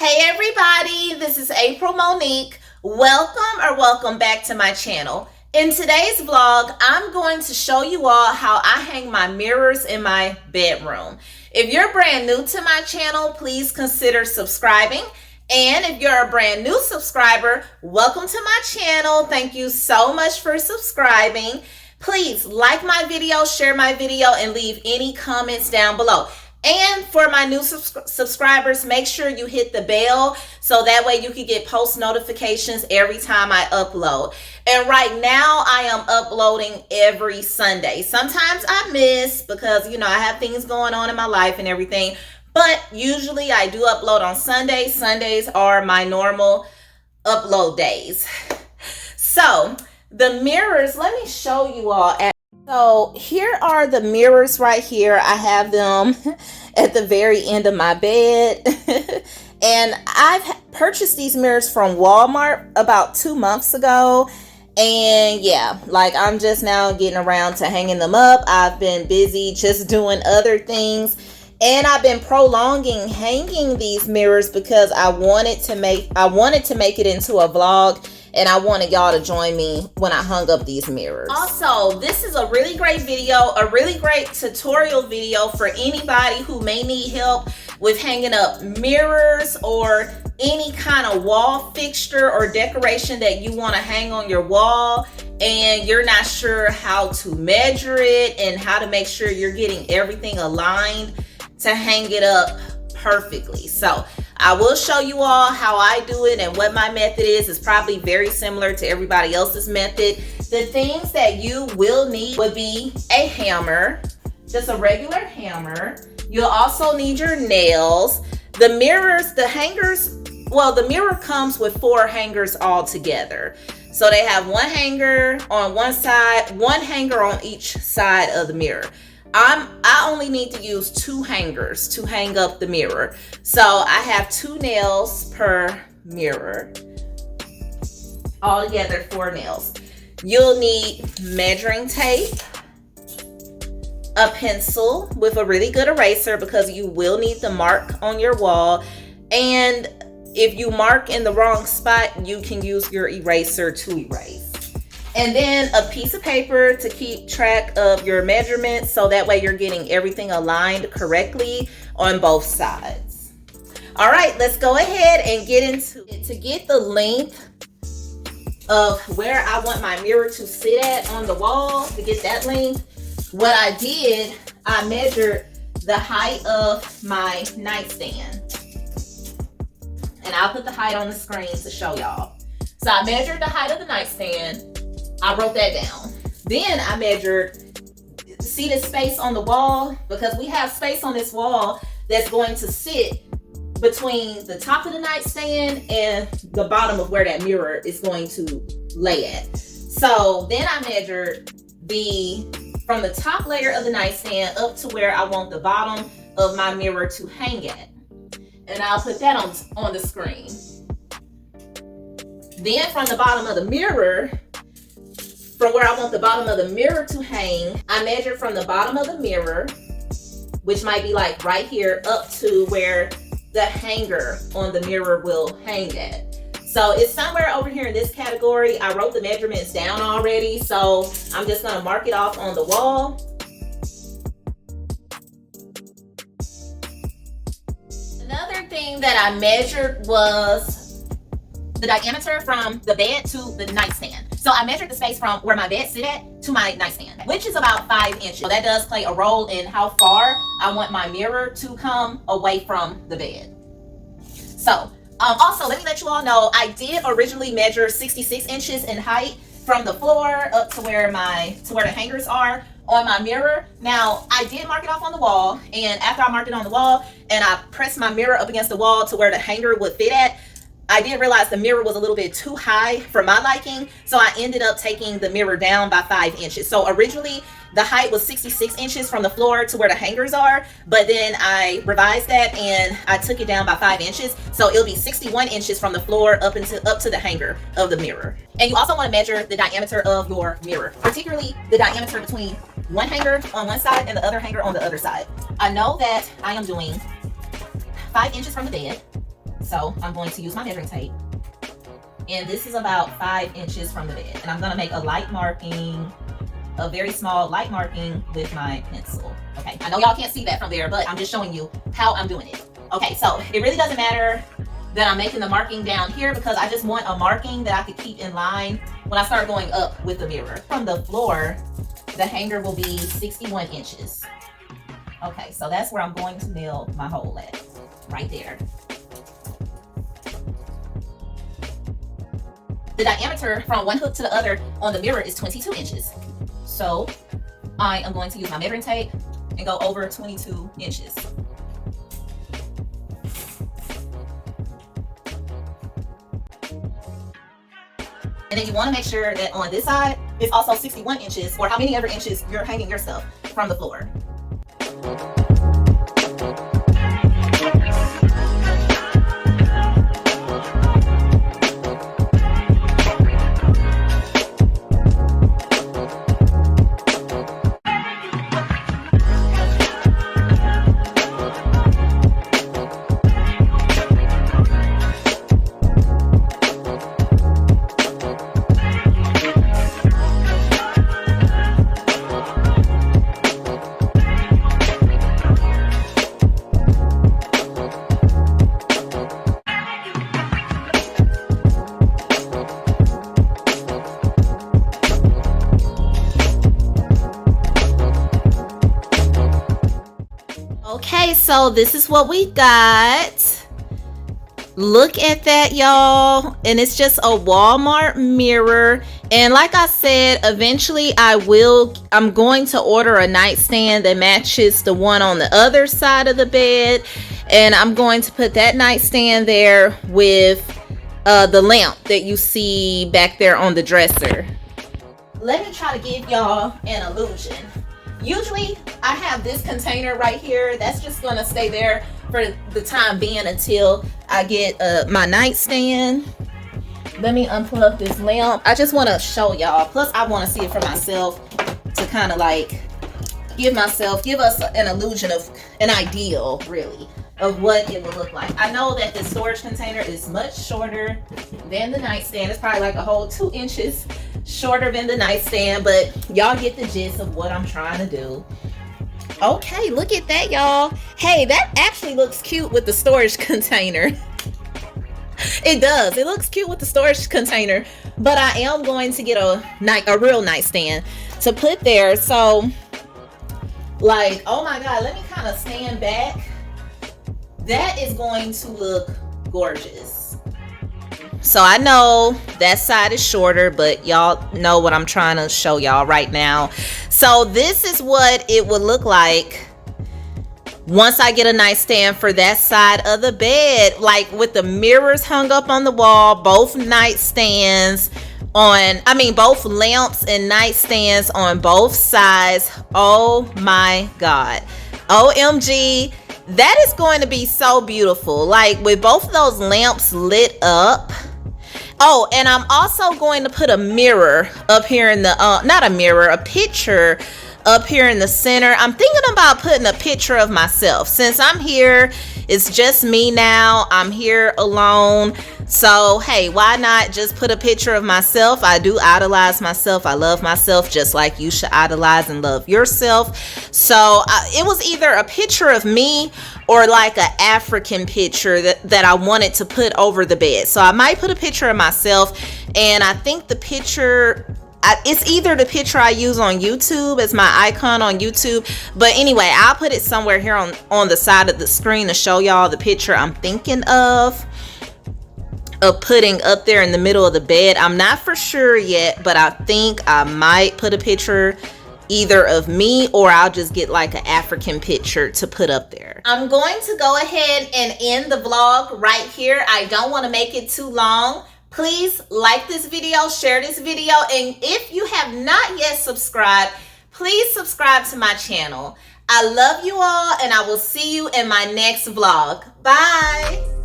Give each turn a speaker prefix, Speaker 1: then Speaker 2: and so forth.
Speaker 1: Hey everybody, this is April Monique. Welcome back to my channel. In today's vlog, I'm going to show you all how I hang my mirrors in my bedroom. If you're brand new to my channel, please consider subscribing. And if you're a brand new subscriber, welcome to my channel. Thank you so much for subscribing. Please like my video, share my video, and leave any comments down below. And for my new subscribers, make sure you hit the bell so that way you can get post notifications every time I upload. And right now I am uploading every Sunday. Sometimes I miss because, you know, I have things going on in my life and everything. But usually I do upload on Sundays. Sundays are my normal upload days. So the mirrors, let me show you all. So here are the mirrors right here. I have them at the very end of my bed. And I've purchased these mirrors from Walmart about 2 months ago. And yeah, like I'm just now getting around to hanging them up. I've been busy just doing other things. And I've been prolonging hanging these mirrors because I wanted to make it into a vlog. And I wanted y'all to join me when I hung up these mirrors. Also, this is a really great video, a really great tutorial video for anybody who may need help with hanging up mirrors or any kind of wall fixture or decoration that you want to hang on your wall and you're not sure how to measure it and how to make sure you're getting everything aligned to hang it up perfectly. So I will show you all how I do it, and what my method is. It's probably very similar to everybody else's method. The things that you will need would be a hammer, just a regular hammer. You'll also need your nails. The mirrors, the hangers, well, the mirror comes with 4 hangers all together. So they have 1 hanger on one side, 1 hanger on each side of the mirror. I only need to use 2 hangers to hang up the mirror. So I have 2 nails per mirror. Altogether 4 nails. You'll need measuring tape, a pencil with a really good eraser because you will need the mark on your wall. And if you mark in the wrong spot, you can use your eraser to erase. And then a piece of paper to keep track of your measurements so that way you're getting everything aligned correctly on both sides. All right, let's go ahead and get into it. To get the length of where I want my mirror to sit at on the wall, to get that length, what I did, I measured the height of my nightstand. And I'll put the height on the screen to show y'all. So I measured the height of the nightstand. I wrote that down. Then I measured, see the space on the wall? Because we have space on this wall that's going to sit between the top of the nightstand and the bottom of where that mirror is going to lay at. So then I measured from the top layer of the nightstand up to where I want the bottom of my mirror to hang at. And I'll put that on the screen. Then from the bottom of the mirror, from where I want the bottom of the mirror to hang, I measured from the bottom of the mirror, which might be like right here, up to where the hanger on the mirror will hang at. So it's somewhere over here in this category. I wrote the measurements down already, so I'm just gonna mark it off on the wall. Another thing that I measured was the diameter from the bed to the nightstand. So I measured the space from where my bed sit at to my nightstand, which is about 5 inches. So that does play a role in how far I want my mirror to come away from the bed. So also let me let you all know, I did originally measure 66 inches in height from the floor up to where the hangers are on my mirror. Now I did mark it off on the wall, and after I marked it on the wall and I pressed my mirror up against the wall to where the hanger would fit at, I did realize the mirror was a little bit too high for my liking, so I ended up taking the mirror down by 5 inches. So originally the height was 66 inches from the floor to where the hangers are, but then I revised that and I took it down by 5 inches. So it'll be 61 inches from the floor up to the hanger of the mirror. And you also want to measure the diameter of your mirror, particularly the diameter between one hanger on one side and the other hanger on the other side. I know that I am doing 5 inches from the bed. So I'm going to use my measuring tape. And this is about 5 inches from the bed. And I'm gonna make a light marking, a very small light marking with my pencil. Okay, I know y'all can't see that from there, but I'm just showing you how I'm doing it. Okay, so it really doesn't matter that I'm making the marking down here because I just want a marking that I could keep in line when I start going up with the mirror. From the floor, the hanger will be 61 inches. Okay, so that's where I'm going to nail my hole at, right there. The diameter from one hook to the other on the mirror is 22 inches. So I am going to use my measuring tape and go over 22 inches. And then you want to make sure that on this side, it's also 61 inches, or how many ever inches you're hanging your stuff from the floor. Okay, so this is what we got. Look at that, y'all. And it's just a Walmart mirror. And like I said, eventually I'm going to order a nightstand that matches the one on the other side of the bed. And I'm going to put that nightstand there with the lamp that you see back there on the dresser. Let me try to give y'all an illusion. Usually I have this container right here that's just gonna stay there for the time being until I get my nightstand. Let me unplug this lamp. I just want to show y'all, plus I want to see it for myself to kind of like give us an illusion of an ideal, really, of what it would look like. I know that the storage container is much shorter than the nightstand. It's probably like a whole 2 inches shorter than the nightstand, but y'all get the gist of what I'm trying to do. Okay, look at that, y'all. Hey, that actually looks cute with the storage container. It does. It looks cute with the storage container, but I am going to get a real nightstand to put there. So, like, oh my God, let me kind of stand back. That is going to look gorgeous. So I know that side is shorter, but y'all know what I'm trying to show y'all right now. So this is what it would look like once I get a nightstand for that side of the bed, like with the mirrors hung up on the wall, both nightstands both lamps and nightstands on both sides. Oh my God. OMG. That is going to be so beautiful, like with both of those lamps lit up. Oh, and I'm also going to put a mirror up here in the a picture up here in the center. I'm thinking about putting a picture of myself. Since I'm here, it's just me now. I'm here alone. So, hey, why not just put a picture of myself? I do idolize myself. I love myself just like you should idolize and love yourself. So it was either a picture of me or like an African picture that I wanted to put over the bed. So I might put a picture of myself, and I think the picture, it's either the picture I use on YouTube as my icon on YouTube, but anyway, I'll put it somewhere here on the side of the screen to show y'all the picture I'm thinking of putting up there in the middle of the bed. I'm not for sure yet, but I think I might put a picture either of me, or I'll just get like an African picture to put up there. I'm going to go ahead and end the vlog right here. I don't want to make it too long. Please like this video, share this video, and if you have not yet subscribed, please subscribe to my channel. I love you all, and I will see you in my next vlog. Bye.